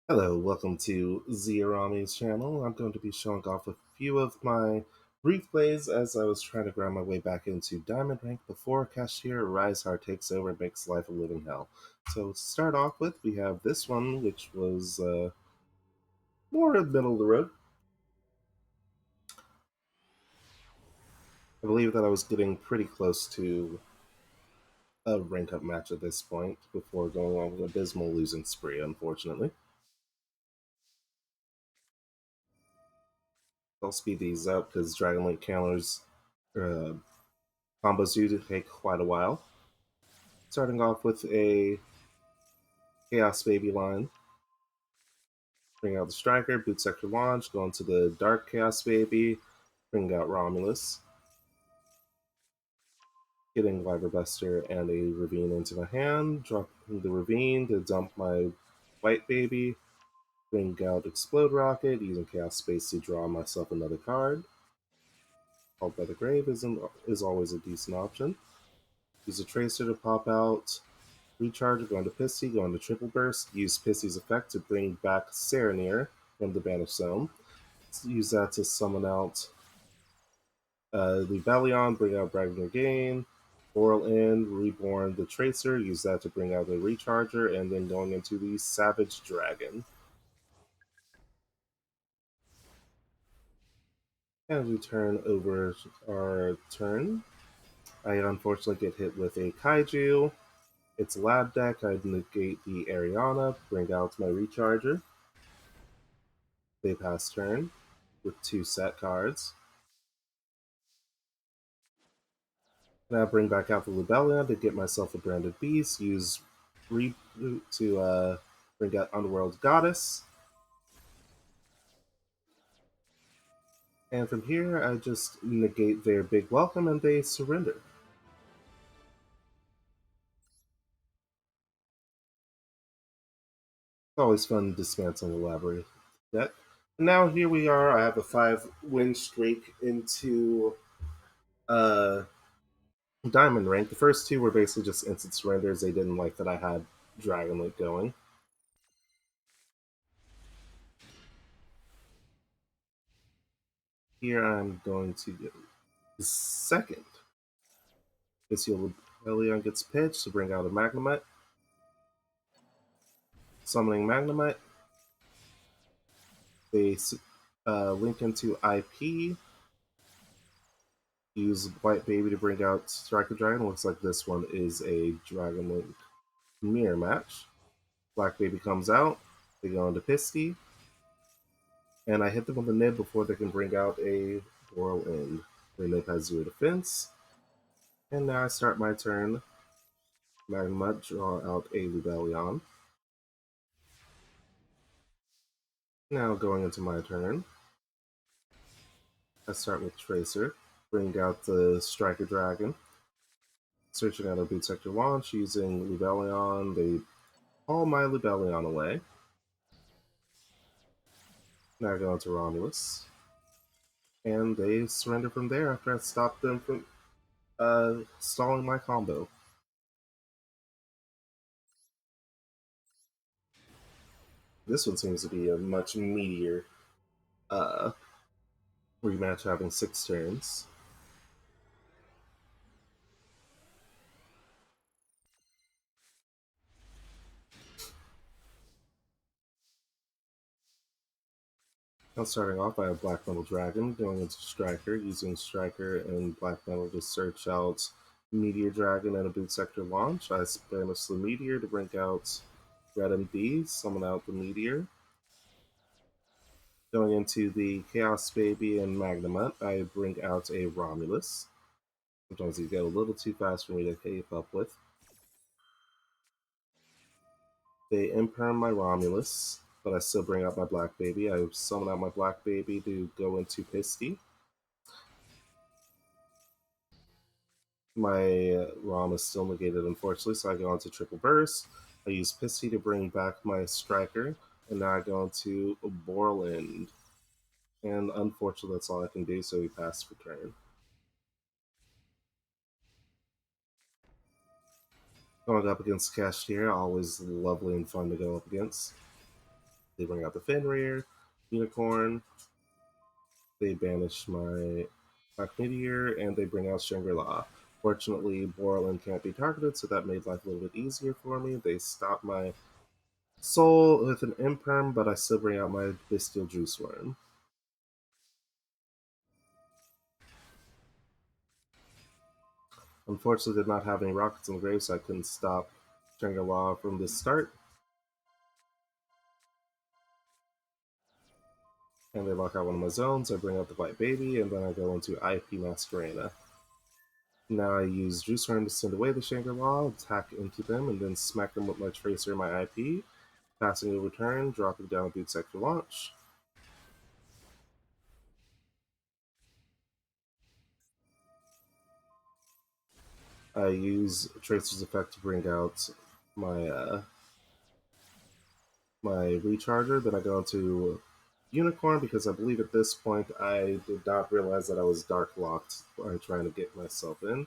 Hello, welcome to Ziorami's channel. I'm going to be showing off a few of my brief plays as I was trying to grind my way back into Diamond Rank before Cashier Rise Hard takes over and makes life a living hell. So to start off with, we have this one, which was more in the middle of the road. I believe that I was getting pretty close to a rank up match at this point before going on an abysmal losing spree, unfortunately. I'll speed these up because Dragon Link counters uh, combos do take quite a while. Starting off with a Chaos Baby line. Bring out the Striker, Boot Sector Launch, go into the Dark Chaos Baby, bring out Romulus. Getting Viper Buster and a Ravine into my hand, dropping the Ravine to dump my White Baby, bring out Explode Rocket, using Chaos Space to draw myself another card. Called by the Grave is always a decent option. Use a Tracer to pop out Recharge, go into Pissy, go into Triple Burst, use Pissy's effect to bring back Serenir from the Banished Zone. Use that to summon out Libellion, bring out Bragner Gain, Oral End, Reborn the Tracer, use that to bring out the Recharger, and then going into the Savage Dragon. And we turn over our turn. I unfortunately get hit with a Kaiju. It's Lab Deck, I negate the Ariana, bring out my Recharger. They pass turn with two set cards. Now bring back out the Libellion to get myself a Branded Beast, use Reboot to bring out Underworld Goddess. And from here, I just negate their big welcome and they surrender. It's always fun dismantling the Labyrinth deck. And now here we are. I have a 5-win streak into uh, Diamond rank. The first two were basically just instant surrenders. They didn't like that I had Dragon Link going. Here I'm going to get the second. Visceral Rebellion gets pitched to bring out a Magnemite. Summoning Magnemite. They link into IP. Use White Baby to bring out Striker Dragon. Looks like this one is a Dragon Link mirror match. Black Baby comes out. They go into Pisty. And I hit them with a nib before they can bring out a Boral End. The nib has 0 defense. And now I start my turn. Magnemite, draw out a Libellion. Now going into my turn. I start with Tracer. Bring out the Striker Dragon. Searching out a Boot Sector launch using Libellion. They haul my Libellion away. Now go into Romulus. And they surrender from there after I stopped them from stalling my combo. This one seems to be a much meatier uh, rematch, having 6 turns. Now starting off, I have Black Metal Dragon going into Striker, using Striker and Black Metal to search out Meteor Dragon and a Boot Sector launch. I banish the Meteor to bring out Red MD, summon out the Meteor. Going into the Chaos Baby and Magnemite, I bring out a Romulus. Sometimes you get a little too fast for me to keep up with. They imperm my Romulus, but I still bring out my Black Baby. I summon out my Black Baby to go into Pisty. My ROM is still negated, unfortunately, so I go into Triple Burst. I use Pisty to bring back my Striker, and now I go into Borland. And unfortunately, that's all I can do, so we pass for turn. Going up against Cashier, always lovely and fun to go up against. They bring out the Fenrir, Unicorn, they banish my Black Meteor, and they bring out Shangri-La. Fortunately, Borland can't be targeted, so that made life a little bit easier for me. They stop my Soul with an Imperm, but I still bring out my Bestial Juice Worm. Unfortunately, did not have any rockets in the grave, so I couldn't stop Shangri-La from the start. And they lock out one of my zones. I bring out the White Baby, and then I go into IP Masquerena. Now I use Juice Worm to send away the Shangri-La, attack into them, and then smack them with my Tracer and my IP. Passing a return, dropping down a boot sector launch. I use Tracer's effect to bring out my my recharger. Then I go into Unicorn because I believe at this point I did not realize that I was dark locked by trying to get myself in.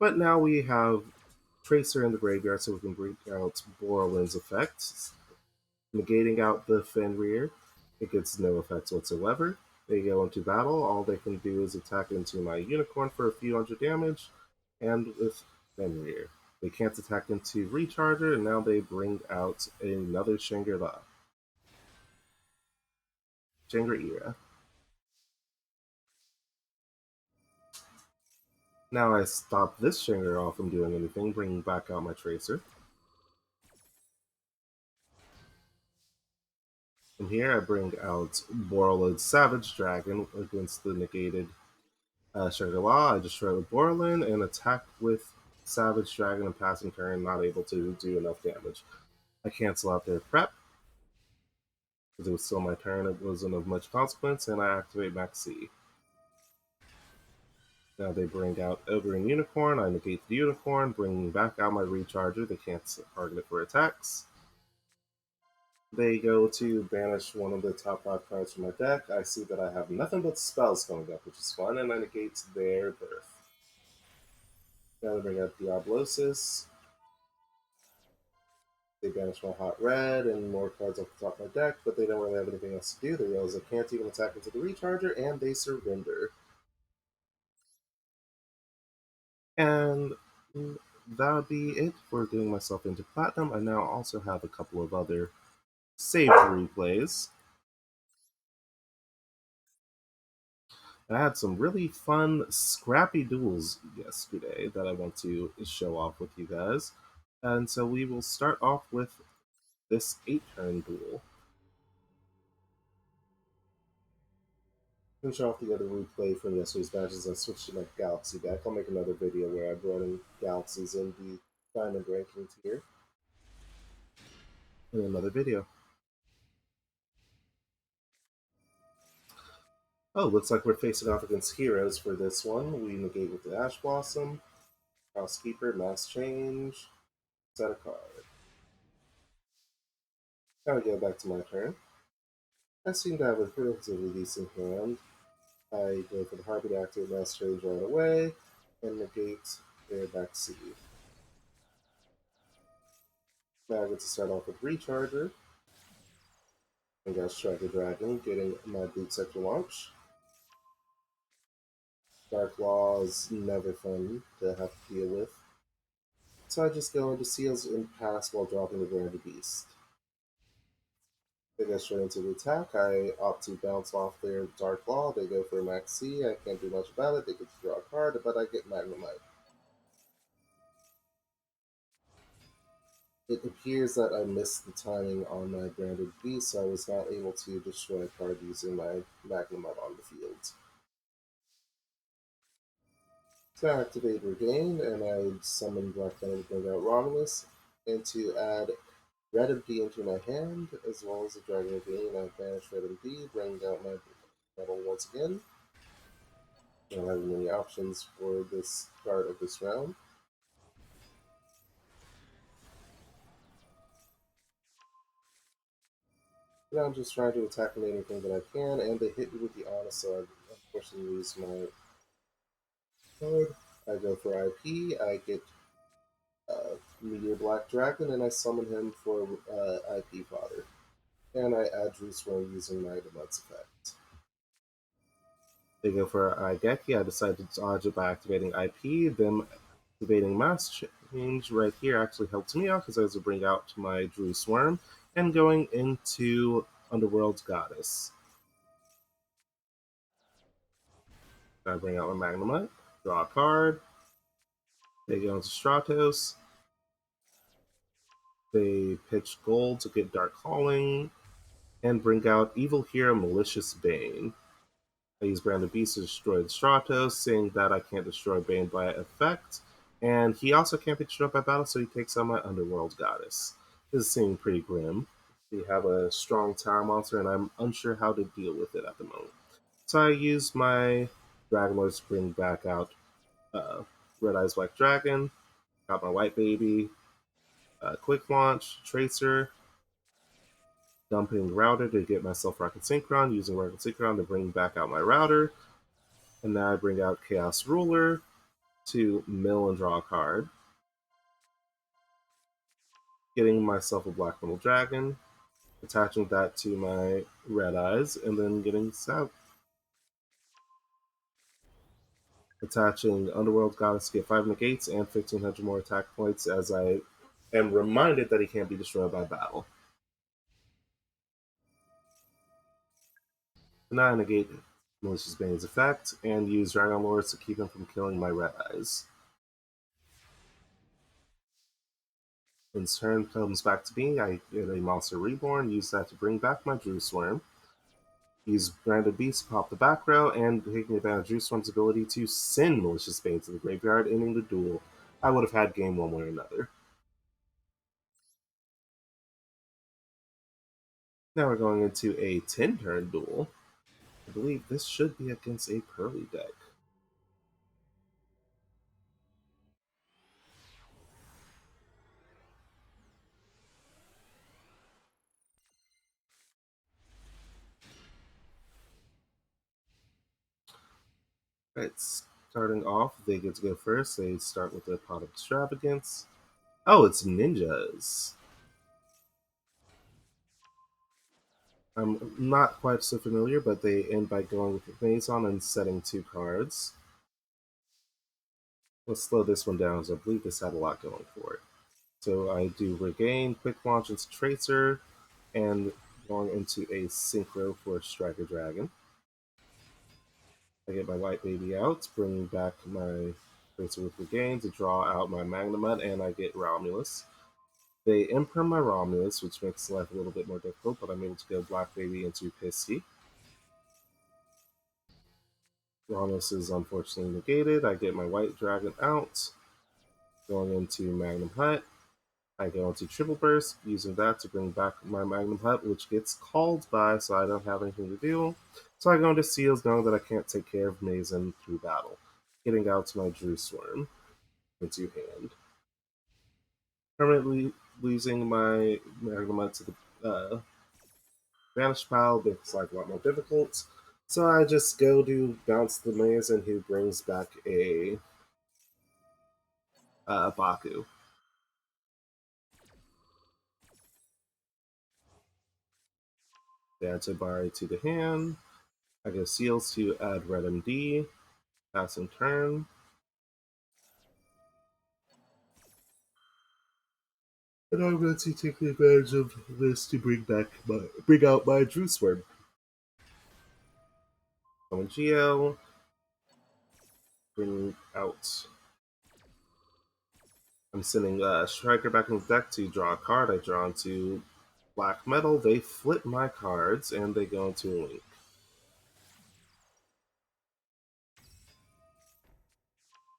But now we have Tracer in the graveyard, so we can bring out Borland's effects, negating out the Fenrir. It gets no effects whatsoever. They go into battle. All they can do is attack into my Unicorn for a few hundred damage, and with Fenrir. They can't attack into Recharger, and now they bring out another Shangri-La. Shangri-Ira. Now I stop this Shangri-La from doing anything, bringing back out my Tracer. From here, I bring out Borland's Savage Dragon against the negated Shangri-La. I destroy with Borland and attack with Savage Dragon and passing turn, not able to do enough damage. I cancel out their prep because it was still my turn. It wasn't of much consequence, and I activate Max C. Now they bring out Ogre and Unicorn. I negate the Unicorn, bringing back out my Recharger. They can't target it for attacks. They go to banish one of the top 5 cards from my deck. I see that I have nothing but spells coming up, which is fun, and I negate their birth. Now they bring out Diablosis. They banish my Hot Red and more cards off the top of my deck, but they don't really have anything else to do. They realize I can't even attack into the Recharger, and they surrender. And that would be it for getting myself into Platinum. I now also have a couple of other saved replays. I had some really fun, scrappy duels yesterday that I want to show off with you guys. And so we will start off with this 8-turn duel. Finish off the other replay from yesterday's matches. I switched to my Galaxy deck. I'll make another video where I brought in Galaxies in the Diamond ranking tier in another video. Oh, looks like we're facing off against heroes for this one. We negate with the Ash Blossom, Housekeeper, Mass Change, set a card. Now we go back to my turn. I seem to have a relatively decent hand. I go for the Harpy to activate Mass Change right away and negate their back C. Now I get to start off with Recharger. I got Striker Dragon, getting my Boot Sector launch. Dark Law is never fun to have to deal with. So I just go into Seals and pass while dropping the Branded Beast. They go straight into the attack. I opt to bounce off their Dark Law. They go for Max C. I can't do much about it. They get to draw a card, but I get Magnemite. It appears that I missed the timing on my Branded Beast, so I was not able to destroy a card using my Magnemite on the field. To activate Regain, and I summon Black Venom to bring out Romulus, and to add Red MD into my hand, as well as the Dragon Regain. I banish Red MD, bring out my metal once again. I don't have many options for this card of this round. And I'm just trying to attack with anything that I can, and they hit me with the Honest, so I unfortunately lose my card. I go for IP, I get Meteor Black Dragon, and I summon him for IP fodder. and I add Juice Worm using my Demuts effect. They go for Aigeki. I decide to dodge it by activating IP. Them activating Mass Change right here actually helps me out because I was to bring out my Drew Swarm and going into Underworld Goddess. I bring out my Magnemite, draw a card. They go into Stratos. They pitch gold to get Dark Calling and bring out Evil Hero Malicious Bane. I use Brand of Beast to destroy the Stratos, saying that I can't destroy Bane by effect, and he also can't be destroyed by battle, so he takes on my Underworld Goddess. This is seeming pretty grim. We have a strong tower monster, and I'm unsure how to deal with it at the moment. So I use my Dragon Lords to bring back out uh, Red Eyes Black Dragon, got my White Baby, Quick Launch, Tracer, dumping Router to get myself Rocket Synchron, using Rocket Synchron to bring back out my Router, and now I bring out Chaos Ruler to mill and draw a card, getting myself a Black Metal Dragon, attaching that to my Red Eyes, and then getting Sab. Attaching Underworld Goddess to get 5 negates and 1500 more attack points as I am reminded that he can't be destroyed by battle. And now I negate Malicious Bane's effect and use Dragon Lords to keep him from killing my Red Eyes. When his turn comes back to me, I get a Monster Reborn, use that to bring back my Drew Swarm. Use Branded Beast to pop the back row, and taking advantage of Drew Swarm's ability to send Malicious Bane to the graveyard, ending the duel. I would have had game one way or another. Now we're going into a 10-turn duel. I believe this should be against a Pearly deck. Right, starting off, they get to go first. They start with their Pot of Extravagance. Oh, it's ninjas. I'm not quite so familiar, but they end by going with the Maison and setting 2 cards. Let's slow this one down, as I believe this had a lot going for it. So I do Regain, Quick Launch into Tracer, and going into a Synchro for Striker Dragon. I get my White Baby out, bringing back my Tracer with Regain to draw out my Magnemite, and I get Romulus. They imprint my Romulus, which makes life a little bit more difficult, but I'm able to go Black Baby into Pissy. Romulus is unfortunately negated. I get my White Dragon out, going into Magnum Hut. I go into Triple Burst, using that to bring back my Magnum Hut, which gets called by, so I don't have anything to do. So I go into Seals, knowing that I can't take care of Mason through battle, getting out to my Drew Swarm into hand. Permanently losing my Magnum Hut to the Vanish pile makes life a lot more difficult. So I just go to bounce the Mason, who brings back a Baku. Add Tabari to the hand. I go Seals to add Red MD. Passing turn. And I'm going to take advantage of this to bring out my Drew Sword. Summon Geo. Bring out. I'm sending Striker back in the deck to draw a card. I draw into Black Metal. They flip my cards and they go into a link.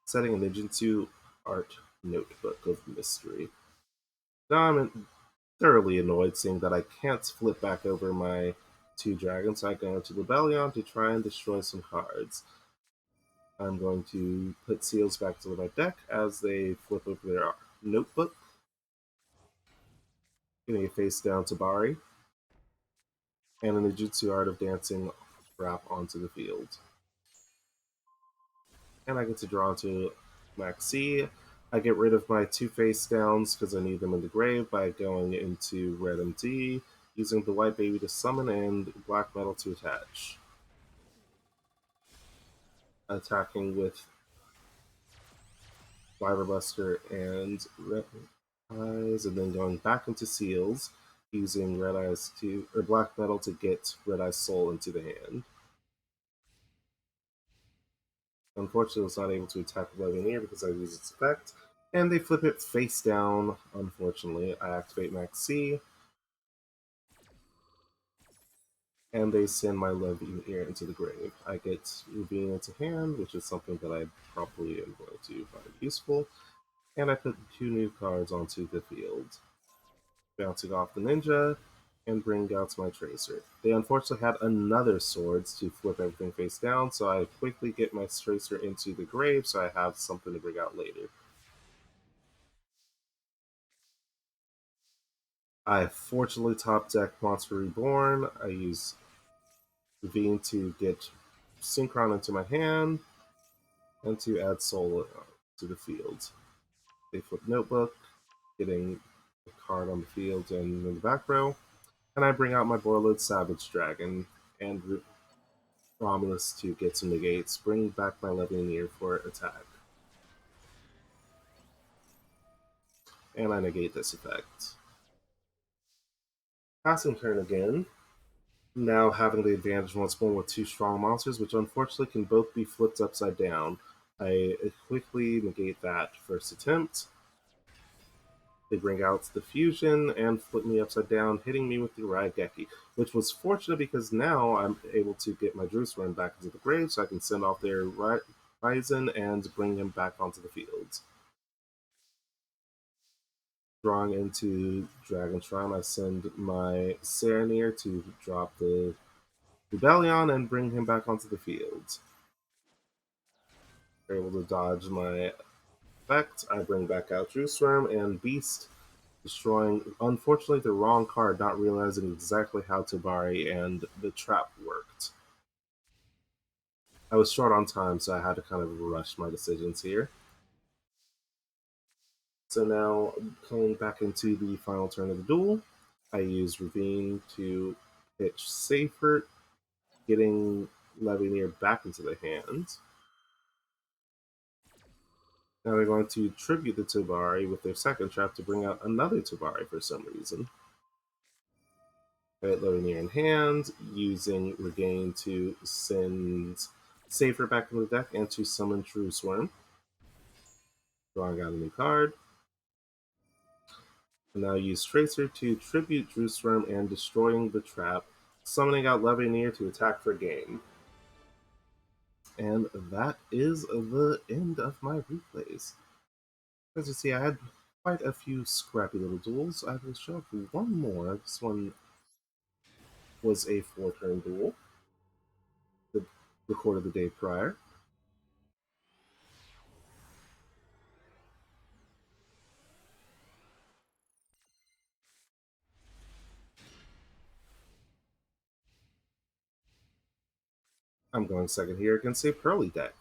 Setting a Ninjutsu Art Notebook of Mystery. Now I'm thoroughly annoyed seeing that I can't flip back over my 2 dragons. I go into Rebellion to try and destroy some cards. I'm going to put Seals back to my deck as they flip over their notebook. Getting a face down to Bari. And a Ninjutsu Art of Dancing wrap onto the field. And I get to draw into Maxi. I get rid of my 2 face downs because I need them in the grave by going into Red MD, using the white baby to summon and black metal to attach. Attacking with Fiberbuster and Red Eyes, and then going back into Seals, using Red Eyes to or Black Metal to get Red Eyes Soul into the hand. Unfortunately, I was not able to attack Levineer because I used its effect, and they flip it face down. Unfortunately, I activate Max C, and they send my Levineer into the grave. I get Ravine into hand, which is something that I probably am going to find useful, and I put 2 new cards onto the field. Bouncing off the ninja, and bring out my tracer. They unfortunately had another swords to flip everything face down, so I quickly get my tracer into the grave so I have something to bring out later. I fortunately top deck Monster Reborn. I use Veen to get Synchron into my hand and to add Soul to the field. They flip Notebook, getting a card on the field and in the back row, and I bring out my Borlid Savage Dragon and Romulus to get some negates, bring back my Levineer for attack. And I negate this effect. Passing turn again. Now having the advantage once more with 2 strong monsters, which unfortunately can both be flipped upside down. I quickly negate that first attempt. They bring out the fusion and flip me upside down, hitting me with the Raigeki, which was fortunate because now I'm able to get my Jerusalem back into the grave so I can send off their Ryzen and bring him back onto the field. Drawing into Dragon Shrine, I send my Serenir to drop the Rebellion and bring him back onto the field. They're able to dodge my effect. I bring back out Jerusalem and Beast, destroying, unfortunately, the wrong card, not realizing exactly how Tabari and the trap worked. I was short on time, so I had to kind of rush my decisions here. So now, coming back into the final turn of the duel, I use Ravine to pitch Seyfert, getting Levineer back into the hand. Now they're going to tribute the Tabari with their second trap to bring out another Tabari for some reason. Right, Levineer in hand, using Regain to send Safer back into the deck and to summon True Swarm. Drawing out a new card. And now use Tracer to tribute True Swarm and destroying the trap, summoning out Levineer to attack for game. And that is the end of my replays. As you see, I had quite a few scrappy little duels. I will show up one more. This one was a 4-turn duel, recorded the day prior. I'm going second here against a Pearly deck.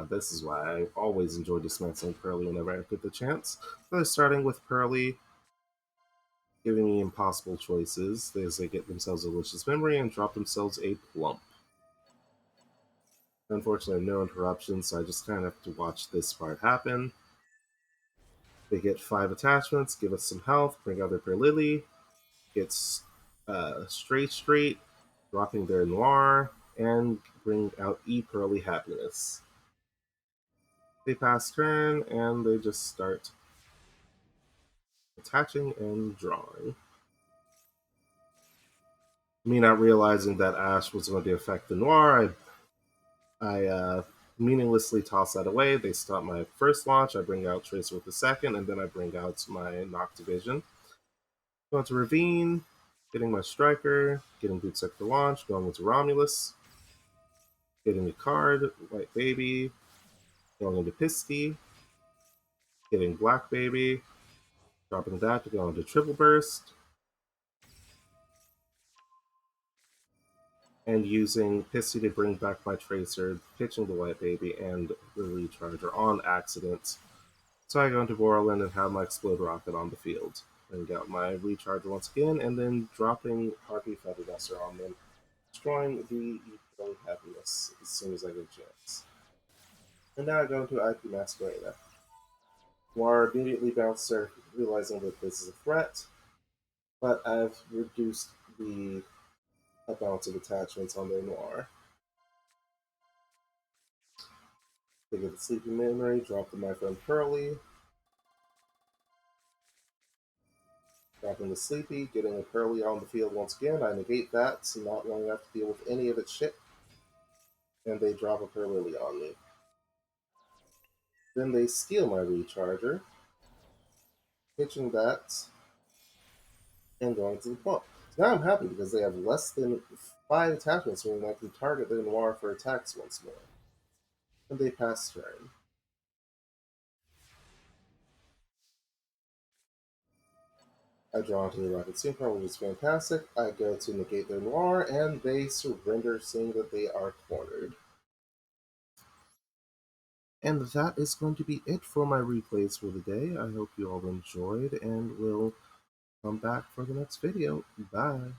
This is why I always enjoy dismantling Pearly whenever I get the chance. So they're starting with Pearly, giving me impossible choices as they get themselves a Delicious Memory and drop themselves a Plump. Unfortunately, no interruptions, so I just kind of have to watch this part happen. They get 5 attachments, give us some health, bring out their Perlily, gets straight, dropping their Noir, and bring out E Pearly Happiness. They pass turn, and they just start attaching and drawing. Me not realizing that Ash was going to affect the Noir, I meaninglessly toss that away. They stop my first launch, I bring out Tracer with the second, and then I bring out my Noctivision. Going to Ravine, getting my Striker, getting Boots Up for launch, going into Romulus, getting a card, White Baby, going into Pisty, getting Black Baby, dropping that to go into Triple Burst, and using Pisty to bring back my Tracer, pitching the White Baby and the Recharger on accident. So I go into Borland and have my Explode Rocket on the field. Bring out my recharge once again, and then dropping Harpy Feather Duster on them, destroying the Eternal Happiness as soon as I get a chance. And now I go into IP Masquerade. Noir immediately bounced there, realizing that this is a threat, but I've reduced the amount of attachments on their Noir. They get the Sleeping Memory, drop the My Friend Pearly, dropping the Sleepy, getting a Pearly on the field once again. I negate that, so not long enough to deal with any of its shit, and they drop a Pearly on me. Then they steal my Recharger, pitching that, and going to the pump. So now I'm happy because they have less than 5 attachments, meaning I can target their Noir for attacks once more. And they pass turn. I draw into the Rocket Synchro, which is fantastic. I go to negate their Noir, and they surrender, seeing that they are cornered. And that is going to be it for my replays for the day. I hope you all enjoyed, and will come back for the next video. Bye!